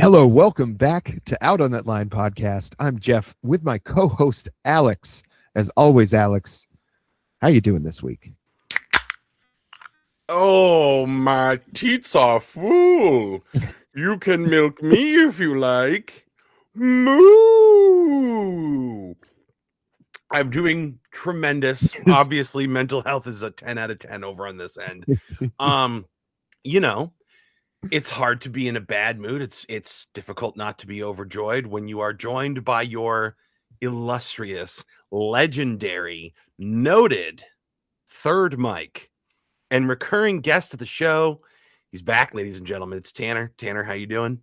Hello, welcome back to Out on That Line podcast. I'm Jeff with my co-host Alex. As always, Alex, how you doing this week? Oh, my teats are full. You can milk me if you like. Moo! I'm doing tremendous. Obviously, mental health is a 10 out of 10 over on this end. You know, it's hard to be in a bad mood. It's difficult not to be overjoyed when you are joined by your illustrious, legendary, noted third mic and recurring guest of the show. He's back, ladies and gentlemen. It's Tanner. Tanner, how you doing?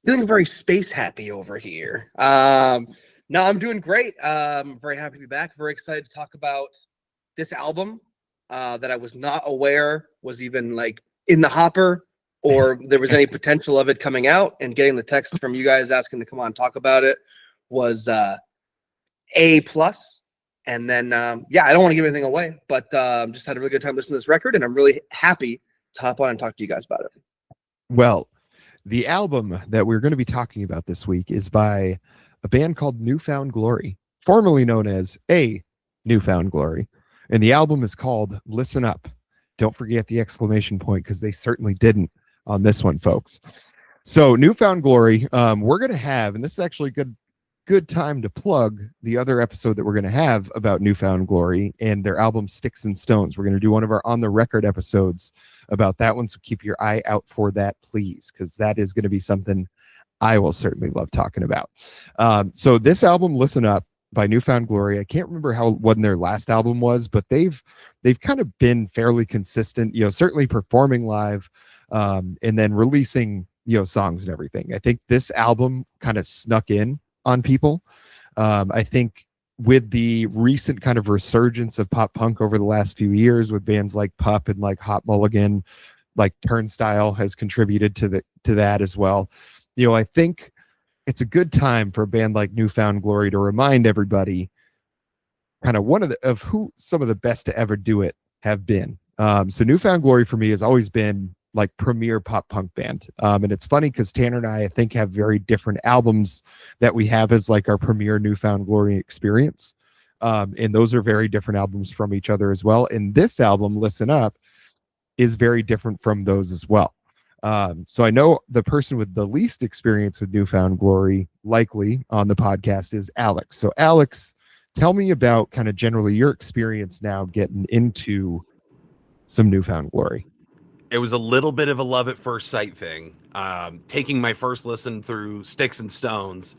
Feeling very space happy over here. No, I'm doing great. Very happy to be back. Very excited to talk about this album that I was not aware was even like in the hopper or there was any potential of it coming out. And getting the text from you guys asking to come on and talk about it was A plus. And then I don't want to give anything away, but just had a really good time listening to this record, and I'm really happy to hop on and talk to you guys about it. Well, the album that we're going to be talking about this week is by a band called New Found Glory, formerly known as A New Found Glory. And the album is called Listen Up. Don't forget the exclamation point, because they certainly didn't on this one, folks. So New Found Glory, we're going to have, and this is actually good time to plug the other episode that we're going to have about New Found Glory and their album Sticks and Stones. We're going to do one of our on the record episodes about that one, so keep your eye out for that, please, because that is going to be something I will certainly love talking about. So this album, Listen Up, by New Found Glory, I can't remember when their last album was, but they've kind of been fairly consistent, certainly performing live, and then releasing songs and everything. I think this album kind of snuck in on people. I think with the recent kind of resurgence of pop punk over the last few years with bands like Pup and like Hot Mulligan, like Turnstile has contributed to that as well. I think it's a good time for a band like New Found Glory to remind everybody kind of who some of the best to ever do it have been. So New Found Glory for me has always been like premier pop punk band. And it's funny because Tanner and I think have very different albums that we have as like our premier New Found Glory experience. And those are very different albums from each other as well. And this album, Listen Up, is very different from those as well. So I know the person with the least experience with New Found Glory likely on the podcast is Alex. So Alex, tell me about kind of generally your experience now getting into some New Found Glory. It was a little bit of a love at first sight thing. Taking my first listen through Sticks and Stones,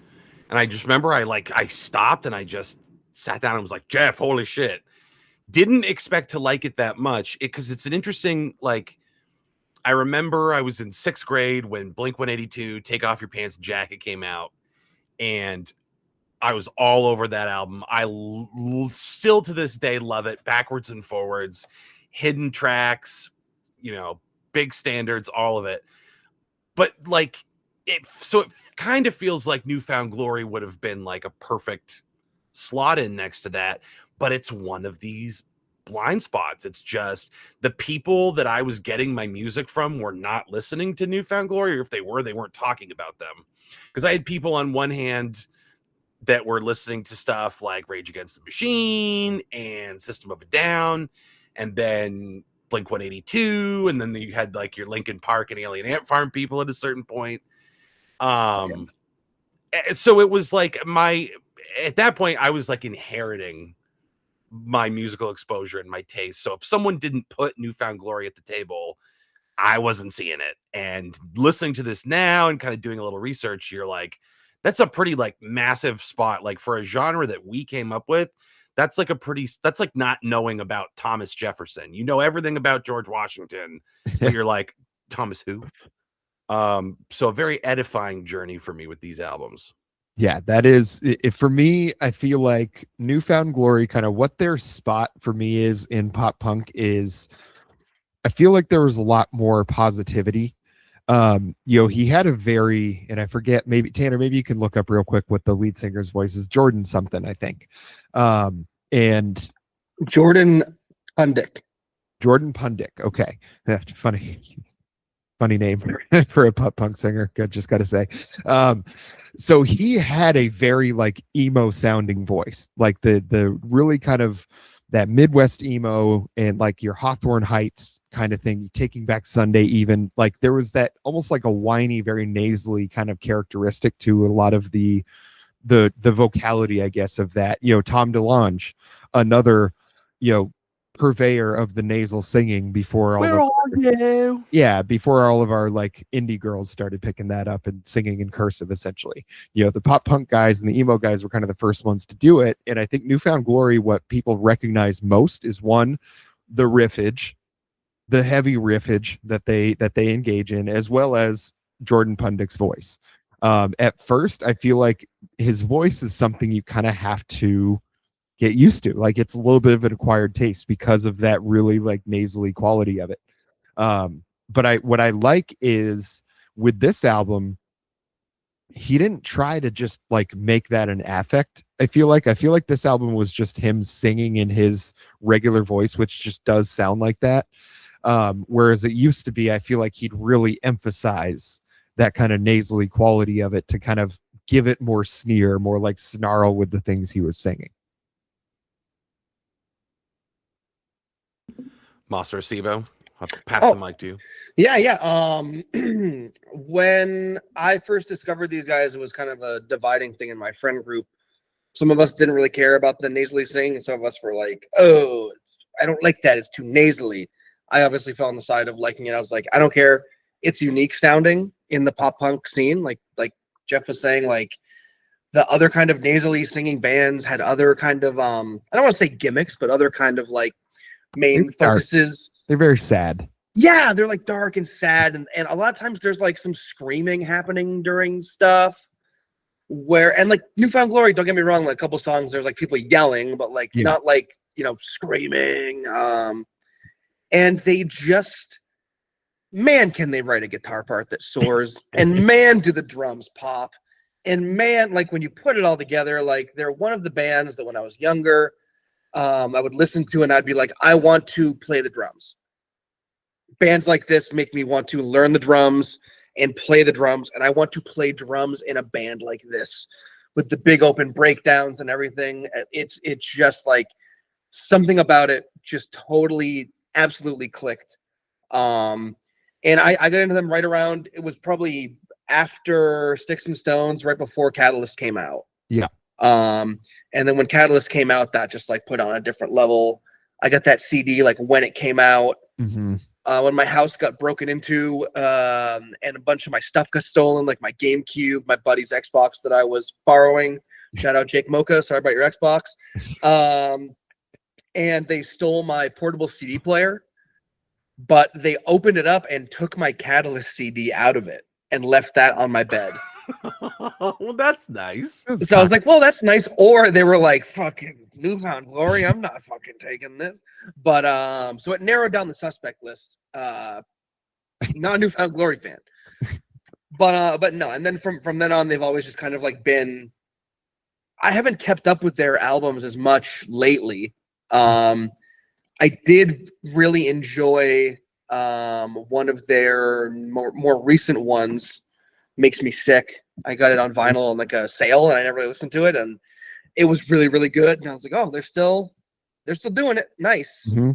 and I just remember I stopped and I just sat down and was like, Jeff, holy shit. Didn't expect to like it that much because it's an interesting, I remember I was in 6th grade when Blink-182 Take Off Your Pants and Jacket came out, and I was all over that album. I still to this day love it backwards and forwards, hidden tracks, big standards, all of it. But it kind of feels like New Found Glory would have been like a perfect slot in next to that, but it's one of these blind spots. It's just the people that I was getting my music from were not listening to New Found Glory, or if they were, they weren't talking about them. Because I had people on one hand that were listening to stuff like Rage Against the Machine and System of a Down, and then Blink-182, and then you had like your Linkin Park and Alien Ant Farm people at a certain point. So it was like at that point I was like inheriting my musical exposure and my taste. So if someone didn't put New Found Glory at the table, I wasn't seeing it. And listening to this now and kind of doing a little research, you're like, that's a pretty like massive spot. Like for a genre that we came up with, that's like not knowing about Thomas Jefferson. You know everything about George Washington, but you're like, Thomas who? So a very edifying journey for me with these albums. Yeah, that is it for me. I feel like New Found Glory, kind of what their spot for me is in pop punk is, I feel like there was a lot more positivity. He had a very, and I forget, maybe Tanner, maybe you can look up real quick what the lead singer's voice is. Jordan something, I think. And Jordan Pundik. Okay. That's funny. funny name for a pop punk singer. Just got to say. So he had a very like emo sounding voice, like the really kind of that Midwest emo and like your Hawthorne Heights kind of thing, Taking Back Sunday, even like there was that almost like a whiny, very nasally kind of characteristic to a lot of the vocality, I guess, of that. Tom DeLonge, another, purveyor of the nasal singing before all Where are you? yeah, before all of our like indie girls started picking that up and singing in cursive, essentially. The pop punk guys and the emo guys were kind of the first ones to do it. And I think New Found Glory, what people recognize most is one, the riffage, the heavy riffage that they engage in, as well as Jordan Pundick's voice. At first, I feel like his voice is something you kind of have to get used to. Like it's a little bit of an acquired taste because of that really like nasally quality of it. But what I like is with this album, he didn't try to just like make that an affect. I feel like this album was just him singing in his regular voice, which just does sound like that. Whereas it used to be, I feel like he'd really emphasize that kind of nasally quality of it to kind of give it more sneer, more like snarl with the things he was singing. Master Sibo, I'll pass the mic to you. Yeah. When I first discovered these guys, it was kind of a dividing thing in my friend group. Some of us didn't really care about the nasally singing, and some of us were like, "Oh, I don't like that. It's too nasally." I obviously fell on the side of liking it. I was like, I don't care. It's unique sounding in the pop punk scene. Like Jeff was saying, like the other kind of nasally singing bands had other kind of I don't want to say gimmicks, but other kind of like main focuses. They're very sad. Yeah, they're like dark and sad, and a lot of times there's like some screaming happening during stuff. And like New Found Glory, don't get me wrong, like a couple songs there's like people yelling, but like not like screaming. And they just, man, can they write a guitar part that soars, and man, do the drums pop, and man, like when you put it all together, like they're one of the bands that when I was younger, I would listen to, and I'd be like, I want to play the drums. Bands like this make me want to learn the drums and play the drums, and I want to play drums in a band like this with the big open breakdowns and everything. It's just like something about it just totally, absolutely clicked. And I got into them right around, it was probably after Sticks and Stones, right before Catalyst came out. Yeah. And then when Catalyst came out, that just like put on a different level. I got that CD like when it came out. Mm-hmm. When my house got broken into, and a bunch of my stuff got stolen, like my GameCube, my buddy's Xbox that I was borrowing. Shout out Jake Mocha. Sorry about your Xbox. And they stole my portable CD player, but they opened it up and took my Catalyst CD out of it and left that on my bed. Well, that's nice. So I was like, well, that's nice. Or they were like, fucking New Found Glory, I'm not fucking taking this. But so it narrowed down the suspect list. Not a New Found Glory fan. But no, and then from then on, they've always just kind of like been, I haven't kept up with their albums as much lately. I did really enjoy one of their more recent ones, Makes Me Sick. I got it on vinyl on like a sale, and I never really listened to it, and it was really, really good. And I was like, oh, they're still doing it. Nice. Mm-hmm.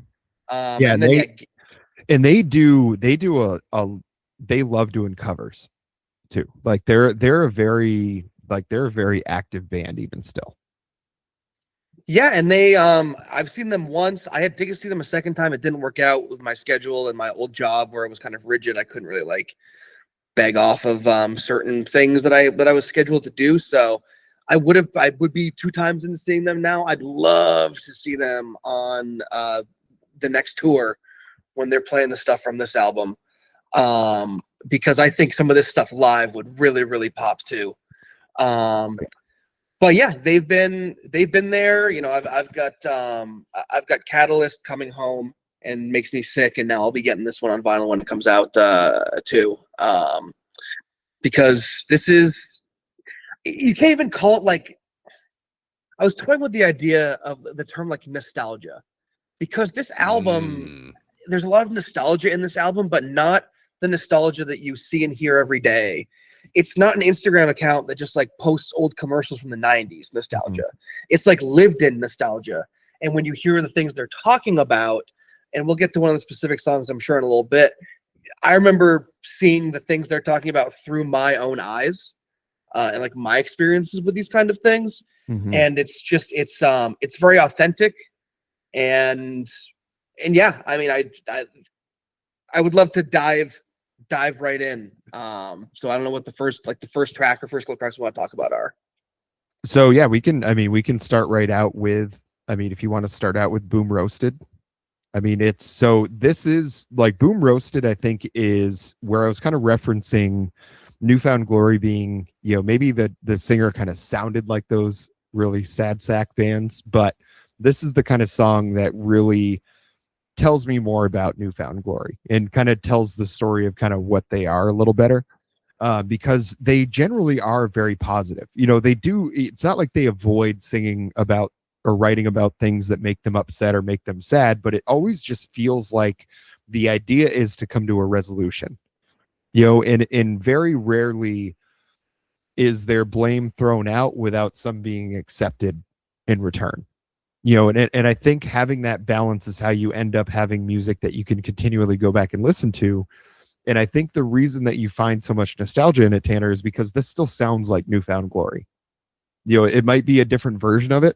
Yeah, and they love doing covers too. Like they're a very active band even still. Yeah, and they I've seen them once. I had tickets to see them a second time. It didn't work out with my schedule and my old job where it was kind of rigid. I couldn't really like beg off of certain things that I was scheduled to do. So I would be 2 times into seeing them now. I'd love to see them on the next tour when they're playing the stuff from this album. Because I think some of this stuff live would really, really pop too. But yeah, they've been there. You know, I've got Catalyst coming home and Makes Me Sick, and now I'll be getting this one on vinyl when it comes out too. Because this is, you can't even call it like, I was toying with the idea of the term like nostalgia, because this album, there's a lot of nostalgia in this album, but not the nostalgia that you see and hear every day. It's not an Instagram account that just like posts old commercials from the 90s nostalgia. It's like lived in nostalgia. And when you hear the things they're talking about, and we'll get to one of the specific songs, I'm sure, in a little bit, I remember seeing the things they're talking about through my own eyes, and like my experiences with these kind of things. And it's very authentic. And yeah, I mean, I would love to dive right in. So I don't know what the first track or first couple tracks we want to talk about are. So yeah, we can start right out with, if you want to start out with Boom Roasted. This is like Boom Roasted, I think, is where I was kind of referencing New Found Glory being, maybe the singer kind of sounded like those really sad sack bands, but this is the kind of song that really tells me more about New Found Glory and kind of tells the story of kind of what they are a little better, because they generally are very positive. It's not like they avoid singing about or writing about things that make them upset or make them sad, but it always just feels like the idea is to come to a resolution, and very rarely is there blame thrown out without some being accepted in return. And I think having that balance is how you end up having music that you can continually go back and listen to. And I think the reason that you find so much nostalgia in it, Tanner, is because this still sounds like New Found Glory. It might be a different version of it.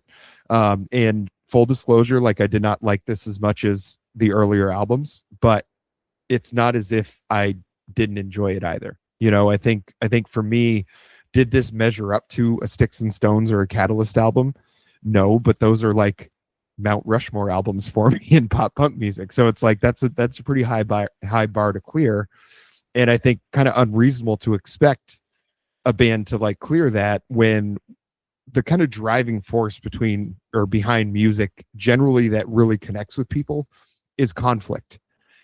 And full disclosure, like, I did not like this as much as the earlier albums, but it's not as if I didn't enjoy it either. I think for me, did this measure up to a Sticks and Stones or a Catalyst album? No, but those are like Mount Rushmore albums for me in pop punk music. So it's like that's a pretty high bar to clear, and I think kind of unreasonable to expect a band to like clear that when the kind of driving force behind music generally that really connects with people is conflict.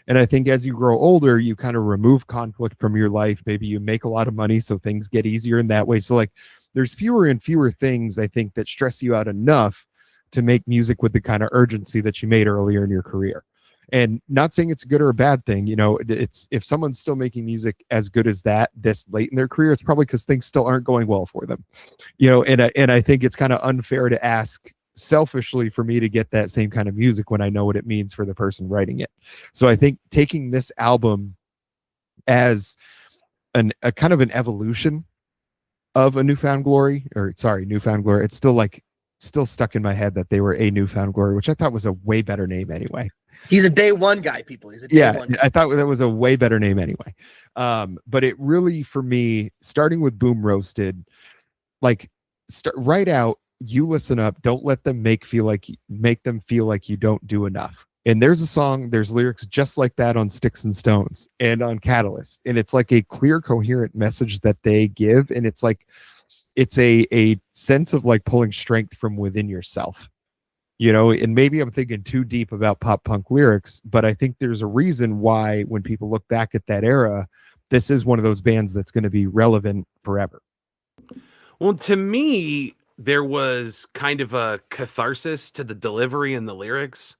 And I think as you grow older, you kind of remove conflict from your life. Maybe you make a lot of money, so things get easier in that way. So like there's fewer and fewer things, I think, that stress you out enough to make music with the kind of urgency that you made earlier in your career. And not saying it's a good or a bad thing. It's, if someone's still making music as good as that this late in their career, it's probably because things still aren't going well for them. And I think it's kind of unfair to ask selfishly for me to get that same kind of music when I know what it means for the person writing it. So I think taking this album as a kind of an evolution of a New Found Glory, it's still stuck in my head that they were a New Found Glory, which I thought was a way better name anyway. He's a day one guy, people. He's a day one guy. I thought that was a way better name anyway. But it really, for me, starting with Boom Roasted, like right out, you listen up. Don't let them make them feel like you don't do enough. And there's lyrics just like that on Sticks and Stones and on Catalyst. And it's like a clear, coherent message that they give. And it's like, it's a sense of like pulling strength from within yourself, and maybe I'm thinking too deep about pop punk lyrics, but I think there's a reason why when people look back at that era, this is one of those bands that's going to be relevant forever. Well, to me, there was kind of a catharsis to the delivery and the lyrics.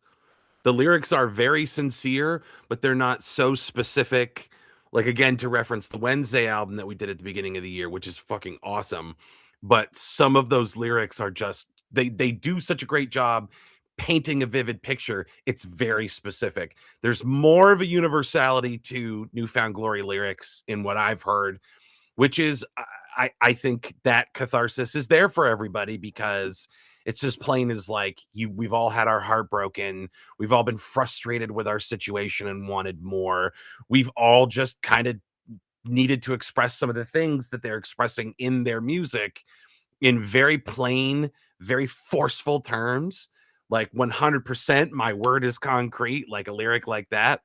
The lyrics are very sincere, but they're not so specific. Like, again, to reference the Wednesday album that we did at the beginning of the year, which is fucking awesome. But some of those lyrics are just, they do such a great job painting a vivid picture. It's very specific. There's more of a universality to New Found Glory lyrics in what I've heard, which is, I think that catharsis is there for everybody, because it's just plain as like, we've all had our heart broken. We've all been frustrated with our situation and wanted more. We've all just kind of needed to express some of the things that they're expressing in their music in very plain, very forceful terms. Like 100%, my word is concrete. Like a lyric like that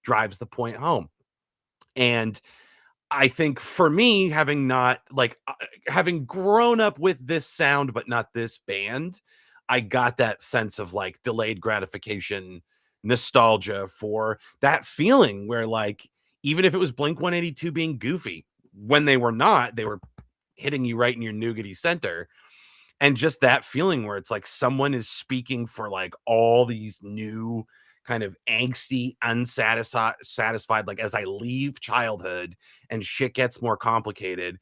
drives the point home. And I think for me, having grown up with this sound, but not this band, I got that sense of like delayed gratification, nostalgia for that feeling where, like, even if it was Blink-182 being goofy, when they were not, they were hitting you right in your nougaty center. And just that feeling where it's like someone is speaking for like all these new kind of angsty, unsatisfied, like as I leave childhood and shit gets more complicated,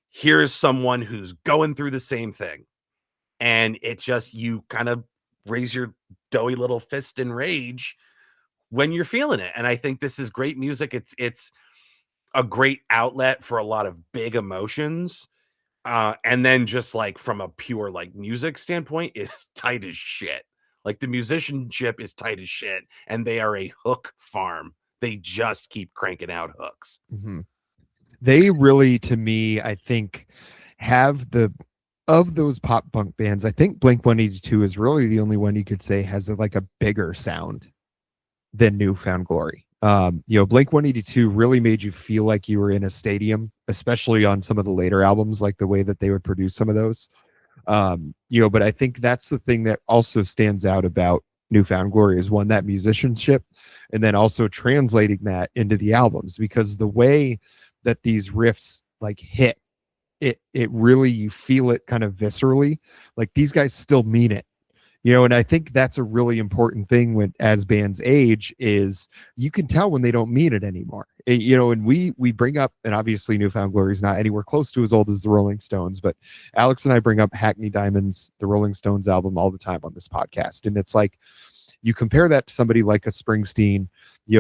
here's someone who's going through the same thing. And it's just, you kind of raise your doughy little fist in rage when you're feeling it. And I think this is great music. It's a great outlet for a lot of big emotions. And then just like from a pure like music standpoint, it's tight as shit. Like the musicianship is tight as shit, and they are a hook farm. They just keep cranking out hooks. Mm-hmm. They really, to me, I think, have of those pop punk bands, I think Blink-182 is really the only one you could say has like a bigger sound than New Found Glory. Blink-182 really made you feel like you were in a stadium, especially on some of the later albums, like the way that they would produce some of those. But I think that's the thing that also stands out about New Found Glory is one, that musicianship, and then also translating that into the albums, because the way that these riffs like hit, it really, you feel it kind of viscerally, like these guys still mean it. And I think that's a really important thing when, as bands age, is you can tell when they don't mean it anymore. And we bring up, and obviously New Found Glory is not anywhere close to as old as the Rolling Stones, but Alex and I bring up Hackney Diamonds, the Rolling Stones album, all the time on this podcast. And it's like, you compare that to somebody like a Springsteen,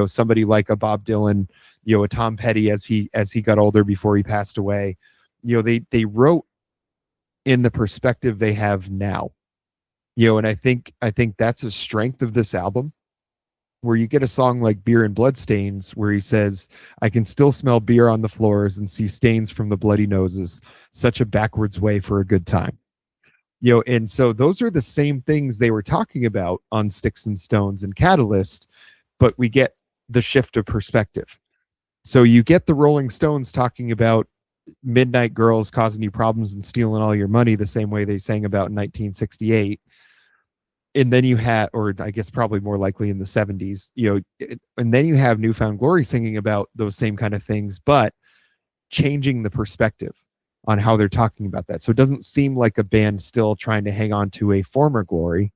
somebody like a Bob Dylan, a Tom Petty as he got older before he passed away. They wrote in the perspective they have now. And I think that's a strength of this album, where you get a song like Beer and Bloodstains, where he says, I can still smell beer on the floors and see stains from the bloody noses, such a backwards way for a good time. And so those are the same things they were talking about on Sticks and Stones and Catalyst, but we get the shift of perspective. So you get the Rolling Stones talking about midnight girls causing you problems and stealing all your money the same way they sang about in 1968. And then you had, or I guess probably more likely in the 70s, and then you have New Found Glory singing about those same kind of things, but changing the perspective on how they're talking about that. So it doesn't seem like a band still trying to hang on to a former glory.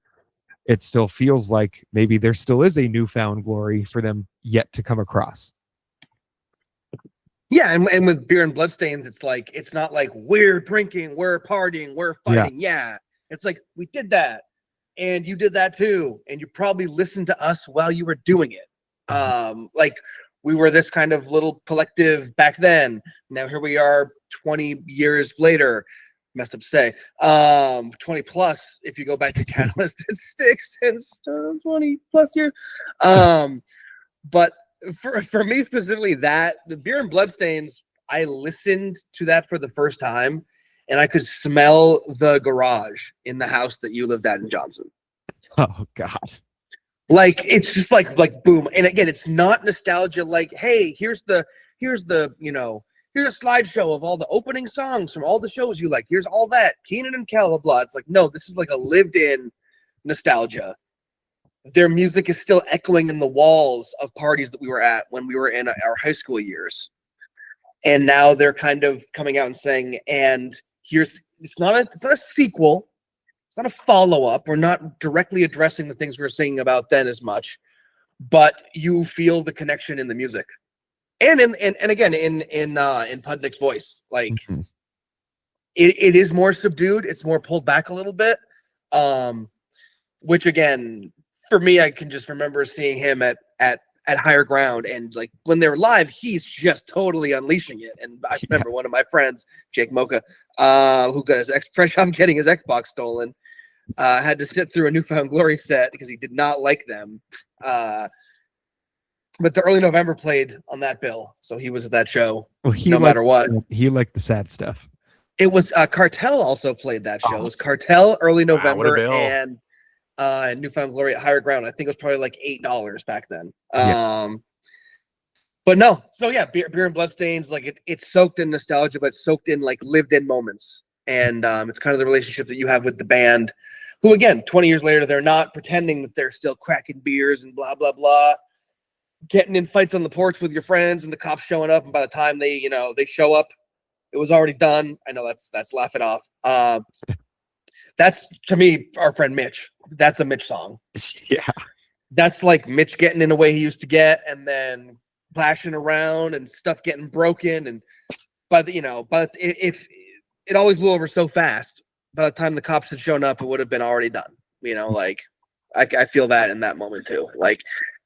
It still feels like maybe there still is a newfound glory for them yet to come across. Yeah, and with Beer and Bloodstains, it's like, it's not like we're drinking, we're partying, we're fighting. Yeah. It's like, we did that, and you did that too, and you probably listened to us while you were doing it. Like, we were this kind of little collective back then. Now here we are 20 years later. Messed up to say. 20 plus if you go back to Catalyst and Sticks, and 20 plus years. But for me specifically, that the Beer and Bloodstains, I listened to that for the first time, and I could smell the garage in the house that you lived at in Johnson. Oh God. Like, it's just like boom. And again, it's not nostalgia like, hey, here's a slideshow of all the opening songs from all the shows you like. Here's all that. Kenan and Kel, blah, blah. It's like, no, this is like a lived in nostalgia. Their music is still echoing in the walls of parties that we were at when we were in our high school years. And now they're kind of coming out and saying, and here's, it's not a sequel. It's not a follow-up. We're not directly addressing the things we were singing about then as much, but you feel the connection in the music. And again, in Pudnick's voice, like it is more subdued. It's more pulled back a little bit. Which again, for me, I can just remember seeing him at Higher Ground, and like when they were live, he's just totally unleashing it. And I remember one of my friends, Jake Mocha, who got his fresh on getting his Xbox stolen, had to sit through a New Found Glory set because he did not like them. But the Early November played on that bill, so he was at that show. Well, no matter what, he liked the sad stuff. It was Cartel also played that show. It was Cartel, Early November, and New Found Glory at Higher Ground. I think it was probably like $8 back then. But no, so yeah, Beer and Bloodstains, like it's soaked in nostalgia, but it's soaked in like lived in moments. And it's kind of the relationship that you have with the band, who again, 20 years later, they're not pretending that they're still cracking beers and blah, blah, blah, getting in fights on the porch with your friends and the cops showing up. And by the time they show up, it was already done. I know that's laughing off. That's, to me, our friend Mitch. That's a Mitch song. Yeah. that's like Mitch getting in the way he used to get, and then clashing around and stuff getting broken. And but if it always blew over so fast, by the time the cops had shown up, it would have been already done. Like I feel that in that moment too. Like,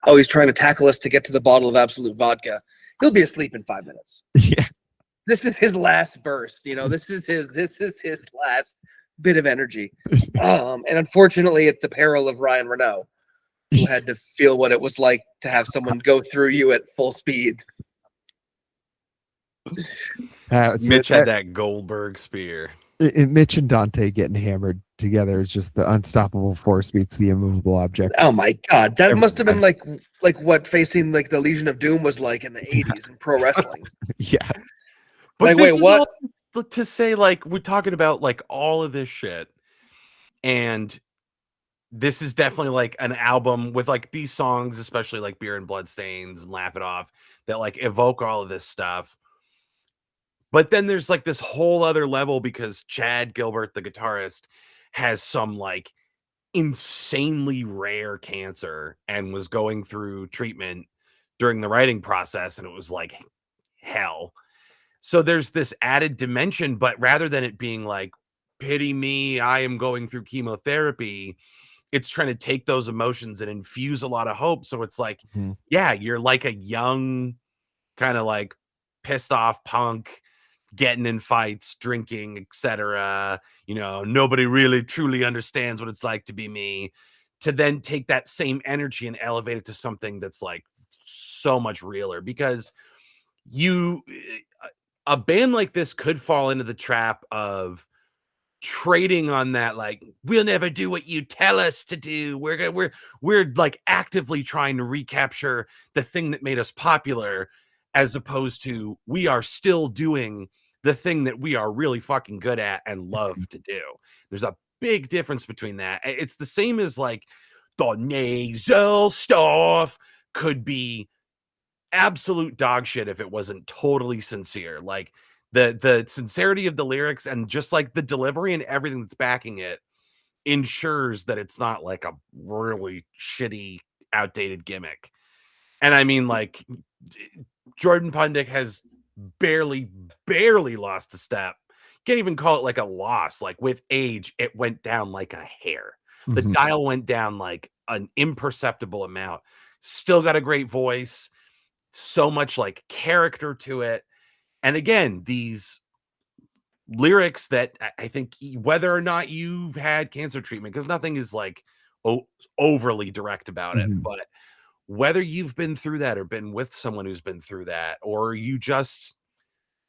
oh, he's trying to tackle us to get to the bottle of Absolute vodka. He'll be asleep in 5 minutes. Yeah. This is his last burst. This is his last bit of energy. And unfortunately, at the peril of Ryan Renault, who had to feel what it was like to have someone go through you at full speed. Mitch had that Goldberg spear. Mitch and Dante getting hammered together is just the unstoppable force meets the immovable object. Oh my god, that must have been like what facing like the Legion of Doom was like in the 80s in pro wrestling. Yeah. But like, wait, what? To say, like, we're talking about like all of this shit, and this is definitely like an album with like these songs, especially like Beer and Bloodstains and Laugh It Off, that like evoke all of this stuff. But then there's like this whole other level because Chad Gilbert, the guitarist, has some like insanely rare cancer and was going through treatment during the writing process, and it was like hell. So there's this added dimension, but rather than it being like, pity me, I am going through chemotherapy, it's trying to take those emotions and infuse a lot of hope. So it's like, yeah, you're like a young, kind of like pissed off punk, getting in fights, drinking, etc. Nobody really truly understands what it's like to be me. To then take that same energy and elevate it to something that's like so much realer, because a band like this could fall into the trap of trading on that, like, we'll never do what you tell us to do. We're like actively trying to recapture the thing that made us popular, as opposed to we are still doing the thing that we are really fucking good at and love to do. There's a big difference between that. It's the same as like the nasal stuff could be absolute dog shit if it wasn't totally sincere. Like the sincerity of the lyrics and just like the delivery and everything that's backing it ensures that it's not like a really shitty, outdated gimmick. And I mean, like, Jordan Pundik has barely lost a step. Can't even call it like a loss. Like, with age, it went down like a hair. The dial went down like an imperceptible amount. Still got a great voice, so much like character to it. And again, these lyrics that I think, whether or not you've had cancer treatment, because nothing is like overly direct about it, but whether you've been through that or been with someone who's been through that, or you just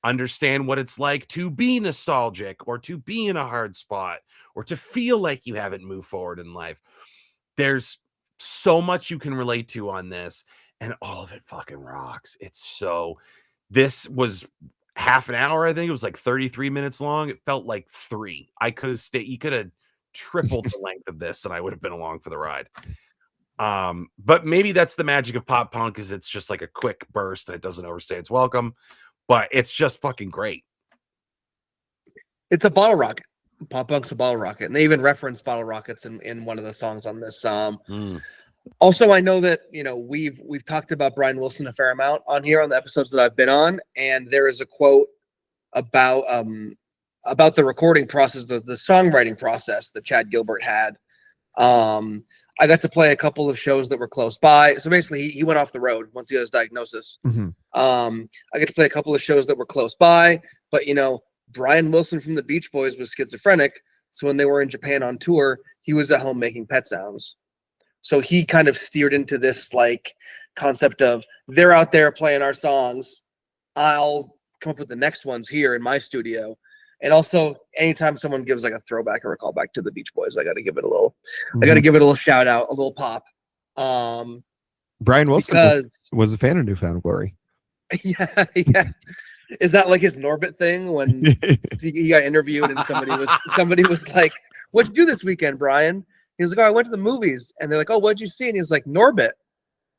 understand what it's like to be nostalgic or to be in a hard spot or to feel like you haven't moved forward in life, there's so much you can relate to on this, and all of it fucking rocks. This was half an hour. I think it was like 33 minutes long. It felt like 3. You could have tripled the length of this and I would have been along for the ride. But maybe that's the magic of pop punk, is it's just like a quick burst and it doesn't overstay its welcome, but it's just fucking great. It's a bottle rocket. Pop punk's a bottle rocket, and they even reference bottle rockets in one of the songs on this. Also, I know that we've talked about Brian Wilson a fair amount on here on the episodes that I've been on, and there is a quote about the recording process, the songwriting process that Chad Gilbert had. I got to play a couple of shows that were close by. So basically, he went off the road once he got his diagnosis. I got to play a couple of shows that were close by, but Brian Wilson from the Beach Boys was schizophrenic, so when they were in Japan on tour, he was at home making pet sounds. So he kind of steered into this like concept of, they're out there playing our songs, I'll come up with the next ones here in my studio. And also, anytime someone gives like a throwback or a callback to the Beach Boys, I got to give it a little shout out, a little pop. Brian Wilson was a fan of New Found Glory. Yeah. Is that like his Norbit thing when he got interviewed and somebody was like, "What'd you do this weekend, Brian?" He was like, "Oh, I went to the movies." And they're like, "Oh, what'd you see?" And he's like, "Norbit."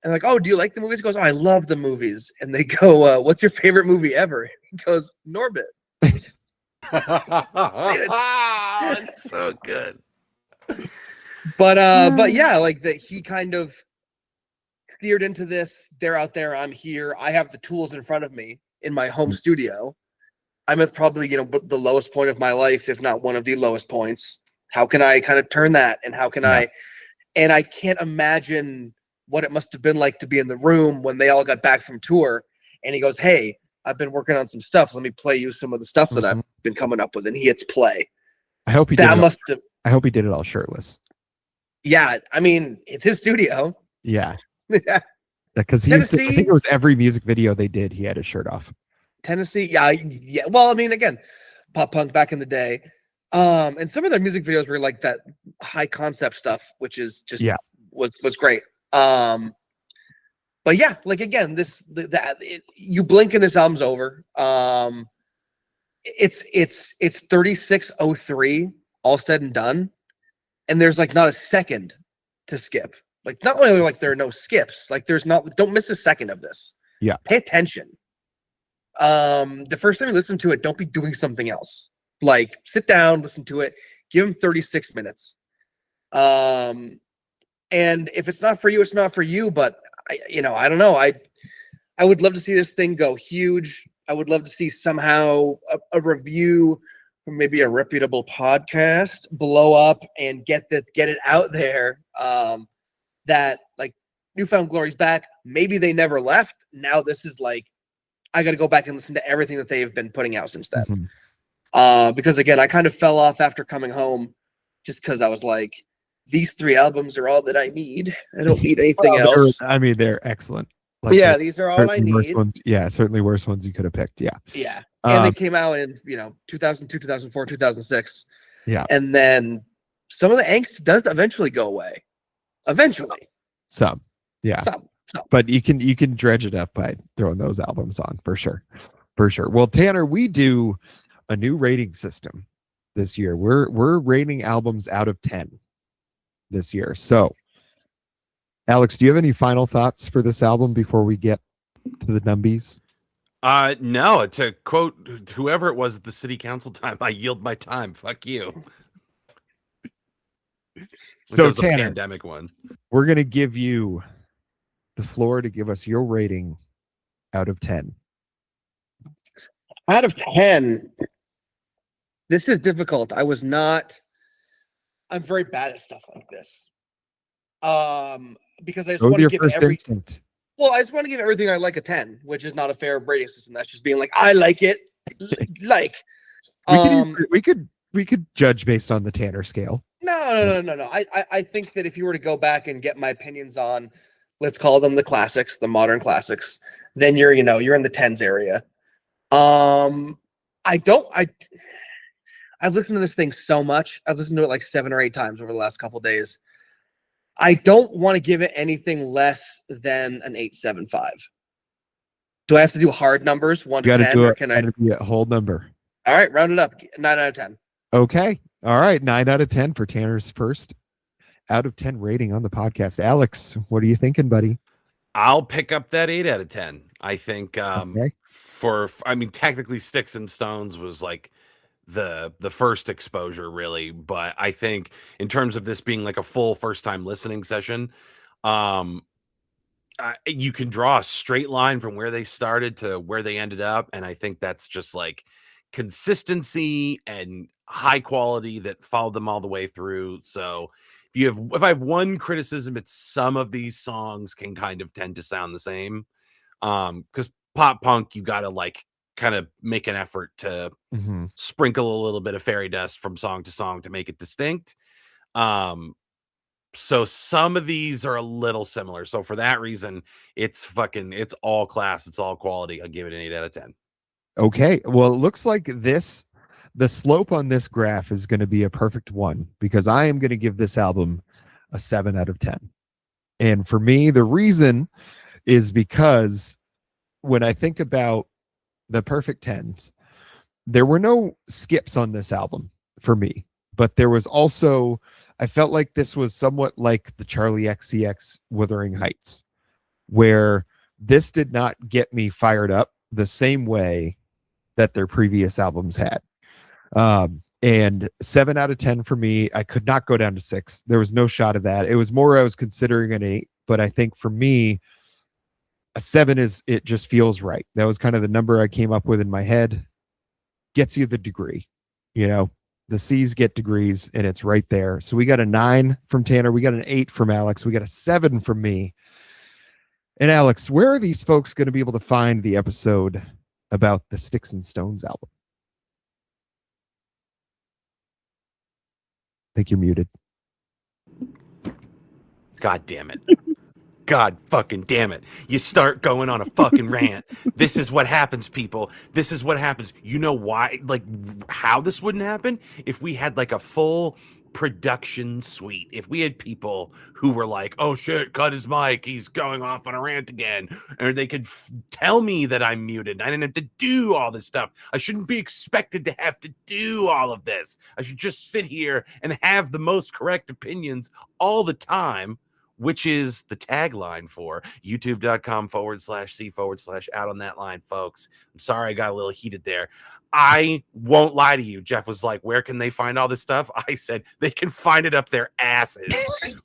And like, "Oh, do you like the movies?" He goes, "Oh, I love the movies." And they go, "What's your favorite movie ever?" He goes, "Norbit." It's so good. But yeah, like that he kind of steered into this. They're out there. I'm here. I have the tools in front of me in my home studio. I'm at probably, the lowest point of my life, if not one of the lowest points. How can I kind of turn that? And how can and I can't imagine what it must have been like to be in the room when they all got back from tour. And he goes, hey, I've been working on some stuff. Let me play you some of the stuff that I've been coming up with. And he hits play. I hope he that did. I hope he did it all shirtless. Yeah. I mean, it's his studio. Yeah. Yeah. Because I think it was every music video they did, he had his shirt off. Tennessee. Yeah. Well, I mean, again, pop punk back in the day. And some of their music videos were like that high concept stuff, which is just was great. But yeah, like again, you blink and this album's over. It's 36:03 all said and done, and there's like not a second to skip. Like not only like there are no skips, like don't miss a second of this. Yeah, pay attention. The first time you listen to it, don't be doing something else. Like sit down, listen to it, give them 36 minutes. And if it's not for you, it's not for you. But I don't know. I would love to see this thing go huge. I would love to see somehow a review from maybe a reputable podcast blow up and get it out there. That like New Found Glory's back. Maybe they never left. Now this is like I got to go back and listen to everything that they've been putting out since then. Because again, I kind of fell off after coming home, just because I was like, these 3 albums are all that I need. I don't need anything else. I mean, they're excellent. Like, these are all I need. Certainly worse ones you could have picked. Yeah. And they came out in 2002, 2004, 2006. Yeah. And then some of the angst does eventually go away. Eventually. Some. But you can dredge it up by throwing those albums on for sure. Well, Tanner, we do a new rating system this year. We're rating albums out of 10 this year. So, Alex, do you have any final thoughts for this album before we get to the numbies? No. To quote whoever it was at the city council time, I yield my time. Fuck you. So, Tanner, pandemic one. We're gonna give you the floor to give us your rating out of 10. Out of 10. This is difficult. I'm very bad at stuff like this. Because I just want to give instinct. Well, I just want to give everything I like a 10, which is not a fair rating system. That's just being like, I like it. We could judge based on the Tanner scale. No. I think that if you were to go back and get my opinions on, let's call them the classics, the modern classics, then you're in the 10s area. I've listened to this thing so much. I've listened to it like 7 or 8 times over the last couple of days. I don't want to give it anything less than an 8.75. Do I have to do hard numbers, 1 to 10, or can I be a whole number? All right, round it up. 9 out of 10. Okay. All right, 9 out of 10 for Tanner's first out of 10 rating on the podcast. Alex, what are you thinking, buddy? I'll pick up that 8 out of 10. I think okay. technically Sticks and Stones was like the first exposure really, but I think in terms of this being like a full first time listening session, you can draw a straight line from where they started to where they ended up, and I think that's just like consistency and high quality that followed them all the way through. So if I have one criticism, it's some of these songs can kind of tend to sound the same, because pop punk, you gotta like kind of make an effort to sprinkle a little bit of fairy dust from song to song to make it distinct. So some of these are a little similar. So for that reason, it's all class, it's all quality. I'll give it an 8 out of 10. Okay. Well, it looks like the slope on this graph is going to be a perfect one, because I am going to give this album a 7 out of 10. And for me, the reason is because when I think about the perfect 10s, there were no skips on this album for me, but there was also, I felt like this was somewhat like the Charlie XCX Wuthering Heights, where this did not get me fired up the same way that their previous albums had. And 7 out of 10 for me. I could not go down to 6. There was no shot of that. It was more I was considering an 8 but I think for me, a 7 it just feels right. That was kind of the number I came up with in my head. Gets you the degree. You know, the C's get degrees, and it's right there. So we got a 9 from Tanner. We got an 8 from Alex. We got a 7 from me. And Alex, where are these folks going to be able to find the episode about the Sticks and Stones album? I think you're muted. God damn it. God fucking damn it. You start going on a fucking rant. This is what happens, people. This is what happens. You know why? Like, how this wouldn't happen? If we had like a full production suite. If we had people who were like, oh shit, cut his mic. He's going off on a rant again. Or they could tell me that I'm muted. I didn't have to do all this stuff. I shouldn't be expected to have to do all of this. I should just sit here and have the most correct opinions all the time, which is the tagline for youtube.com/C/out on that line, folks. I'm sorry I got a little heated there. I won't lie to you. Jeff was like, where can they find all this stuff? I said, they can find it up their asses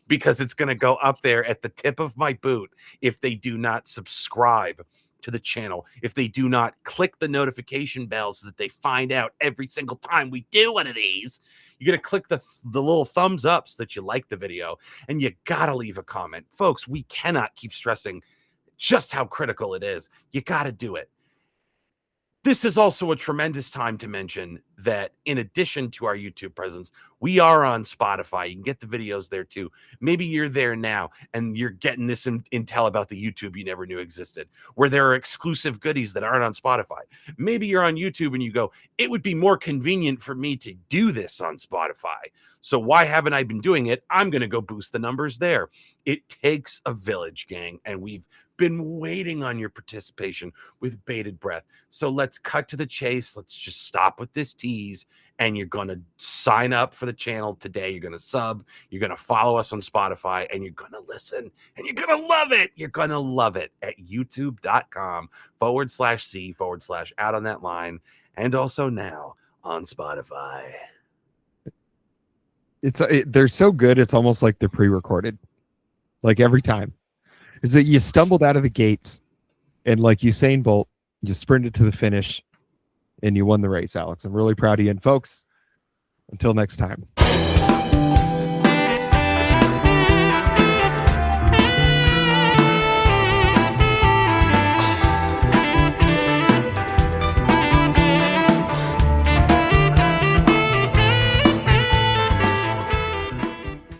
because it's going to go up there at the tip of my boot if they do not subscribe to the channel, if they do not click the notification bell so that they find out every single time we do one of these. You're going to click the little thumbs up so that you like the video, and you got to leave a comment. Folks, we cannot keep stressing just how critical it is. You got to do it. This is also a tremendous time to mention that in addition to our YouTube presence, we are on Spotify. You can get the videos there too. Maybe you're there now and you're getting this intel about the YouTube you never knew existed, where there are exclusive goodies that aren't on Spotify. Maybe you're on YouTube and you go, it would be more convenient for me to do this on Spotify. So why haven't I been doing it? I'm going to go boost the numbers there. It takes a village, gang, and we've been waiting on your participation with bated breath. So let's cut to the chase. Let's just stop with this tease. And you're going to sign up for the channel today. You're going to sub. You're going to follow us on Spotify. And you're going to listen. And you're going to love it. You're going to love it at youtube.com/C/out on that line. And also now on Spotify. They're so good. It's almost like they're pre-recorded. Like every time. Is that you stumbled out of the gates and like Usain Bolt, you sprinted to the finish and you won the race, Alex. I'm really proud of you. And folks, until next time.